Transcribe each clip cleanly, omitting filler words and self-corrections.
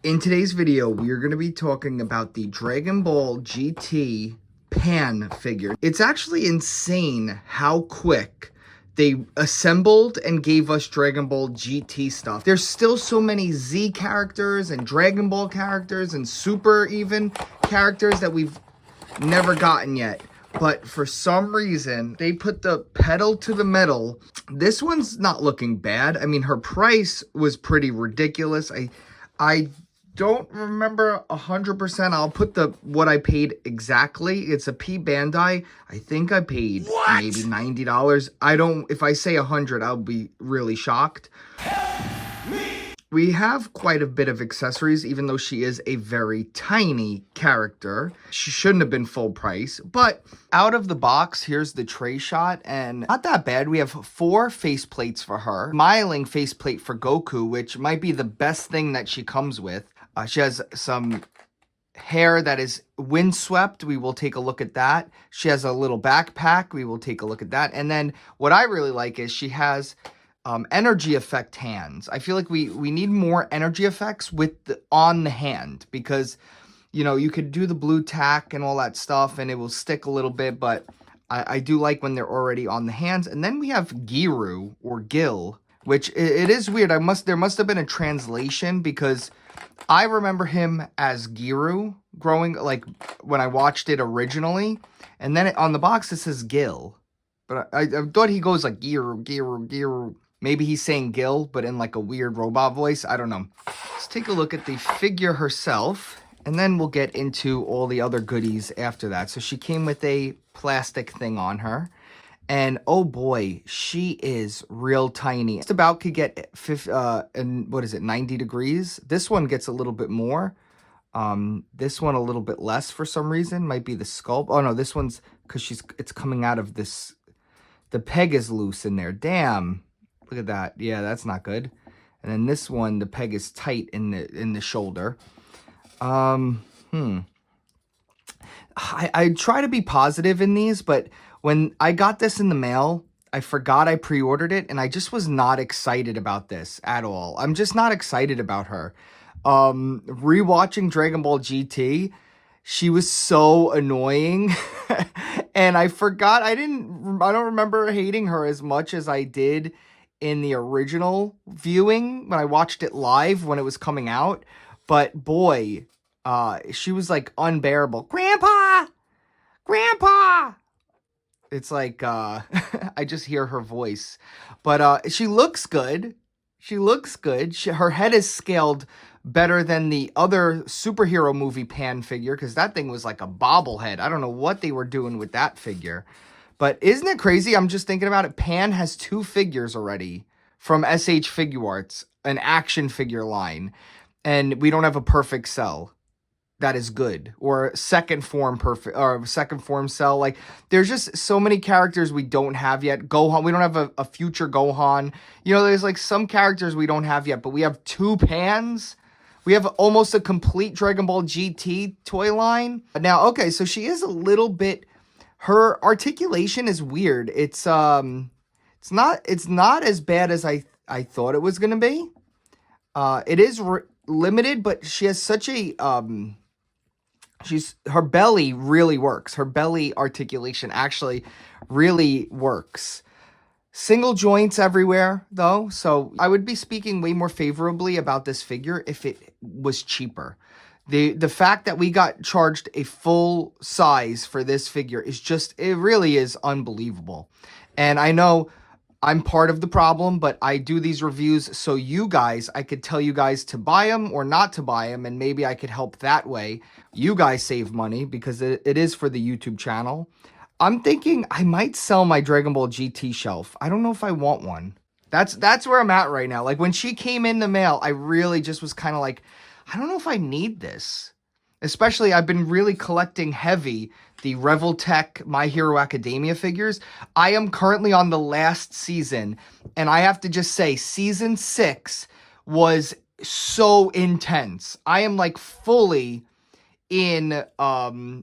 In today's video, we are going to be talking about the Dragon Ball GT Pan figure. It's actually insane how quick they assembled and gave us Dragon Ball GT stuff. There's still so many Z characters and Dragon Ball characters and Super even characters that we've never gotten yet. But for some reason, they put the pedal to the metal. This one's not looking bad. I mean, her price was pretty ridiculous. I don't remember 100%. I'll put what I paid exactly. It's a P Bandai. I think I paid maybe $90. If I say 100, I'll be really shocked. We have quite a bit of accessories, even though she is a very tiny character. She shouldn't have been full price, but out of the box, here's the tray shot, and not that bad. We have 4 faceplates for her. Smiling faceplate for Goku, which might be the best thing that she comes with. She has some hair that is windswept. We will take a look at that. She has a little backpack. We will take a look at that. And then what I really like is she has energy effect hands. I feel like we need more energy effects on the hand, because you know, you could do the blue tack and all that stuff and it will stick a little bit, but I do like when they're already on the hands. And then we have Giru or Gil, which it is weird. There must have been a translation, because I remember him as Giru growing, like when I watched it originally, and then on the box it says Gil, but I thought he goes like Giru, Giru, Giru. Maybe he's saying Gil, but in like a weird robot voice. I don't know. Let's take a look at the figure herself, and then we'll get into all the other goodies after that. So she came with a plastic thing on her. And oh boy, she is real tiny. Just about could get 90 degrees. This one gets a little bit more. This one a little bit less for some reason. Might be the sculpt. Oh no, this one's because it's coming out of this. The peg is loose in there. Damn. Look at that. Yeah, that's not good. And then this one, the peg is tight in the shoulder. I try to be positive in these, but when I got this in the mail, I forgot I pre-ordered it, and I just was not excited about this at all. I'm just not excited about her. Rewatching Dragon Ball GT, she was so annoying. And I forgot, I don't remember hating her as much as I did in the original viewing when I watched it live when it was coming out. But boy, she was like unbearable. Grandpa! Grandpa! It's like, I just hear her voice. But she looks good. She looks good. Her head is scaled better than the other superhero movie Pan figure, because that thing was like a bobblehead. I don't know what they were doing with that figure. But isn't it crazy? I'm just thinking about it. Pan has 2 figures already from S.H.Figuarts, an action figure line. And we don't have a perfect cell that is good, or second form cell. Like, there's just so many characters we don't have yet. Gohan, we don't have a future Gohan. You know, there's like some characters we don't have yet, but we have 2 Pans. We have almost a complete Dragon Ball GT toy line. Now, okay, so she is a little bit, her articulation is weird. It's not as bad as I thought it was gonna be. It is limited, but she has such a her belly really works. Her belly articulation actually really works. Single joints everywhere though, so I would be speaking way more favorably about this figure if it was cheaper. The fact that we got charged a full size for this figure is just, it really is unbelievable. And I know I'm part of the problem, but I do these reviews so I could tell you guys to buy them or not to buy them, and maybe I could help that way. You guys save money because it is for the YouTube channel. I'm thinking I might sell my Dragon Ball GT shelf. I don't know if I want one. That's where I'm at right now. Like, when she came in the mail, I really just was kind of like, I don't know if I need this. Especially, I've been really collecting heavy the Reveltech My Hero Academia figures. I am currently on the last season, and I have to just say, season 6 was so intense. I am like fully in, I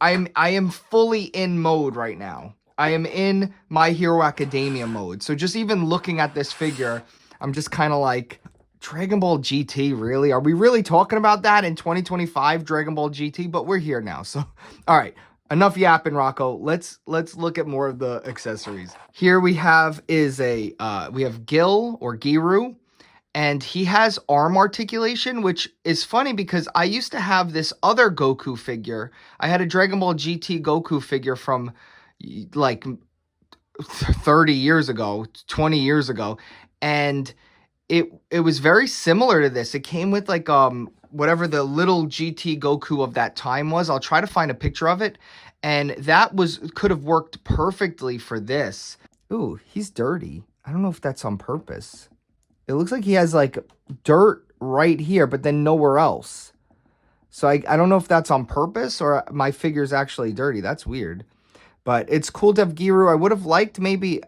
am fully in mode right now. I am in My Hero Academia mode. So just even looking at this figure, I'm just kind of like, Dragon Ball GT, really? Are we really talking about that in 2025, Dragon Ball GT? But we're here now, so all right. Enough yapping, Rocco. Let's look at more of the accessories. Here we have we have Gil or Giru, and he has arm articulation, which is funny because I used to have this other Goku figure. I had a Dragon Ball GT Goku figure from like 30 years ago, 20 years ago, and it was very similar to this. It came with like whatever the little GT Goku of that time was. I'll try to find a picture of it, and that could have worked perfectly for this. Ooh, he's dirty. I don't know if that's on purpose. It looks like he has like dirt right here, but then nowhere else. So I don't know if that's on purpose or my figure's actually dirty. That's weird. But it's cool to have Giru. I would have liked maybe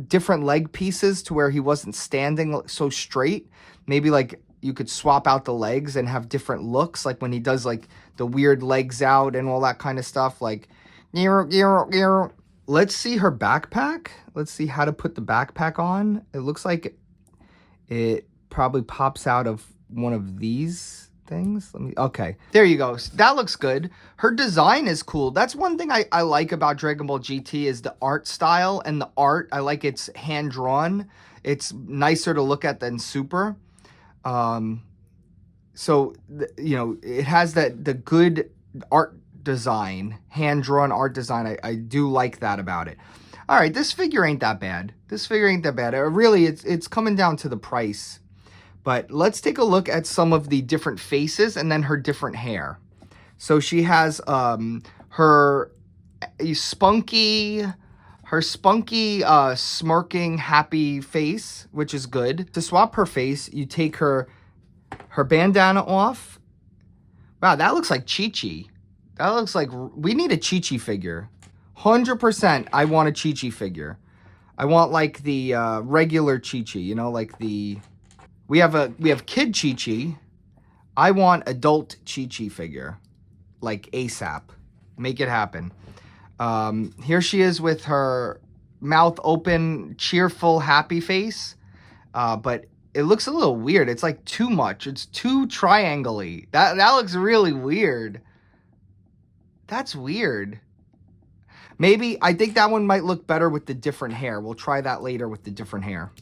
different leg pieces to where he wasn't standing so straight. Maybe like you could swap out the legs and have different looks. Like when he does like the weird legs out and all that kind of stuff. Like, Giru. Let's see her backpack. Let's see how to put the backpack on. It looks like it probably pops out of one of these things. Okay, there you go. That looks good. Her design is cool. That's one thing I like about Dragon Ball GT is the art style and the art. I like it's hand drawn. It's nicer to look at than Super. So you know, it has the good art design, hand drawn art design. I do like that about it. All right, this figure ain't that bad. This figure ain't that bad. Really, it's coming down to the price. But let's take a look at some of the different faces and then her different hair. So she has her spunky, smirking, happy face, which is good. To swap her face, you take her bandana off. Wow, that looks like Chi-Chi. That looks like we need a Chi-Chi figure. 100%, I want a Chi-Chi figure. I want like the regular Chi-Chi, you know, like the... We have kid Chi-Chi. I want adult Chi-Chi figure. Like ASAP. Make it happen. Here she is with her mouth open, cheerful, happy face. But it looks a little weird. It's like too much. It's too triangle-y. That looks really weird. That's weird. Maybe, I think that one might look better with the different hair. We'll try that later with the different hair.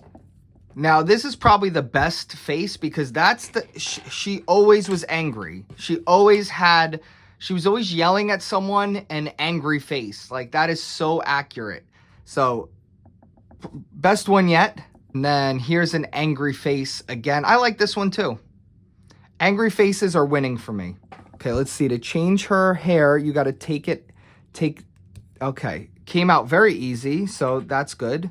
Now, this is probably the best face because that's she always was angry. She was always yelling at someone, an angry face. Like, that is so accurate. So, best one yet. And then here's an angry face again. I like this one too. Angry faces are winning for me. Okay, let's see. To change her hair, you got to okay. Came out very easy, so that's good.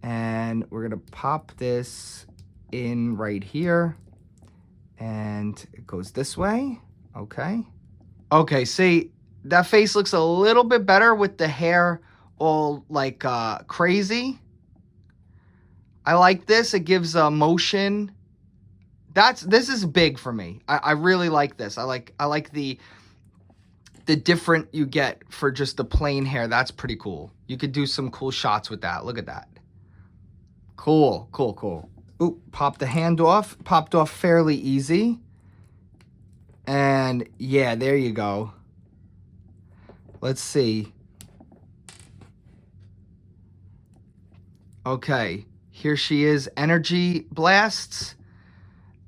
And we're going to pop this in right here. And it goes this way. Okay. Okay, see, that face looks a little bit better with the hair all like crazy. I like this. It gives motion. This is big for me. I really like this. I like the different you get for just the plain hair. That's pretty cool. You could do some cool shots with that. Look at that. Cool, cool, cool. Oop, pop the hand off. Popped off fairly easy. And yeah, there you go. Let's see. Okay, here she is. Energy blasts.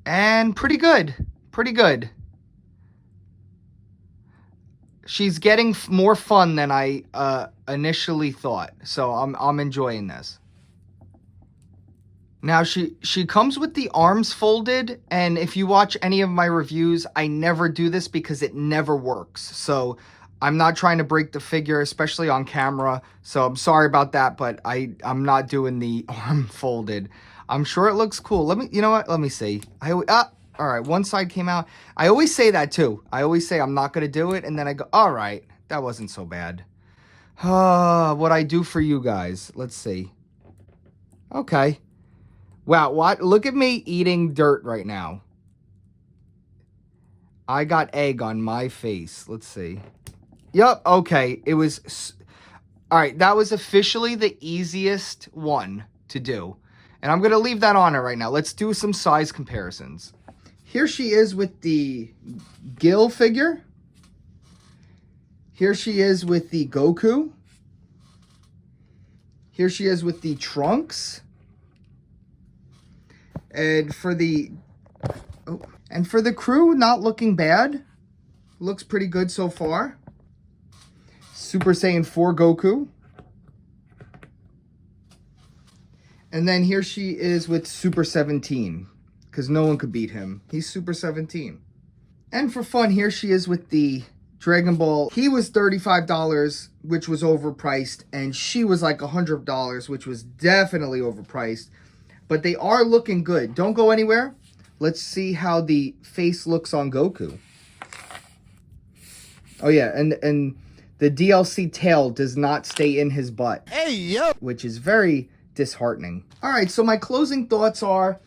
And pretty good. Pretty good. She's getting more fun than I initially thought. So I'm enjoying this. Now, she comes with the arms folded, and if you watch any of my reviews, I never do this because it never works. So I'm not trying to break the figure, especially on camera. So I'm sorry about that, but I'm not doing the arm folded. I'm sure it looks cool. You know what? Let me see. All right, one side came out. I always say that too. I always say I'm not going to do it, and then I go, all right, that wasn't so bad. What I do for you guys. Let's see. Okay. Wow, what? Look at me eating dirt right now. I got egg on my face. Let's see. Yup, okay. It was... All right, that was officially the easiest one to do. And I'm going to leave that on her right now. Let's do some size comparisons. Here she is with the Gil figure. Here she is with the Goku. Here she is with the Trunks. And for the crew, not looking bad. Looks pretty good so far. Super Saiyan 4 Goku. And then here she is with Super 17. Because no one could beat him. He's Super 17. And for fun, here she is with the Dragon Ball. He was $35, which was overpriced. And she was like $100, which was definitely overpriced. But they are looking good. Don't go anywhere. Let's see how the face looks on Goku. Oh yeah, and the DLC tail does not stay in his butt. Hey, yo! Which is very disheartening. All right, so my closing thoughts are,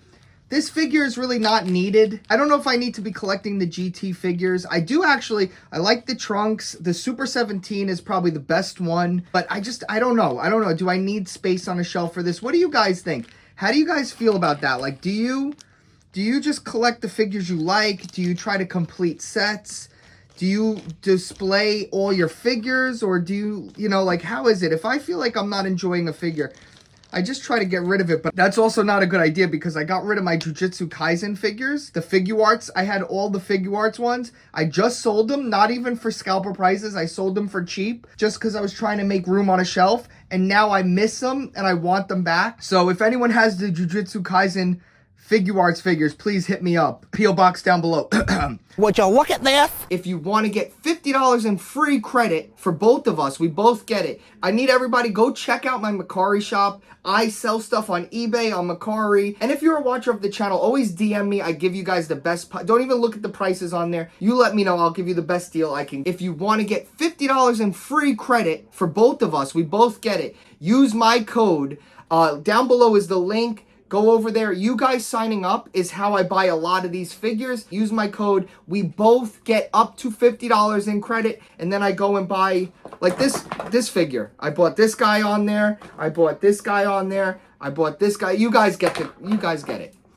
this figure is really not needed. I don't know if I need to be collecting the GT figures. I do actually, I like the Trunks. The Super 17 is probably the best one, but I don't know. Do I need space on a shelf for this? What do you guys think? How do you guys feel about that? Like, do you just collect the figures you like? Do you try to complete sets? Do you display all your figures? Or do you know, like, how is it? If I feel like I'm not enjoying a figure, I just try to get rid of it. But that's also not a good idea because I got rid of my Jujutsu Kaisen figures. The Figuarts, I had all the Figuarts ones. I just sold them, not even for scalper prices. I sold them for cheap just because I was trying to make room on a shelf. And now I miss them and I want them back. So if anyone has the Jujutsu Kaisen Figuarts figures, please hit me up. P.O. Box down below. Would you look at this? If you want to get $50 in free credit for both of us, we both get it. I need everybody, go check out my Mercari shop. I sell stuff on eBay, on Mercari. And if you're a watcher of the channel, always DM me. I give you guys the best. Don't even look at the prices on there. You let me know. I'll give you the best deal I can. If you want to get $50 in free credit for both of us, we both get it. Use my code. Down below is the link. Go over there. You guys signing up is how I buy a lot of these figures. Use my code. We both get up to $50 in credit. And then I go and buy, like this figure. I bought this guy on there. I bought this guy on there. I bought this guy. You guys get it.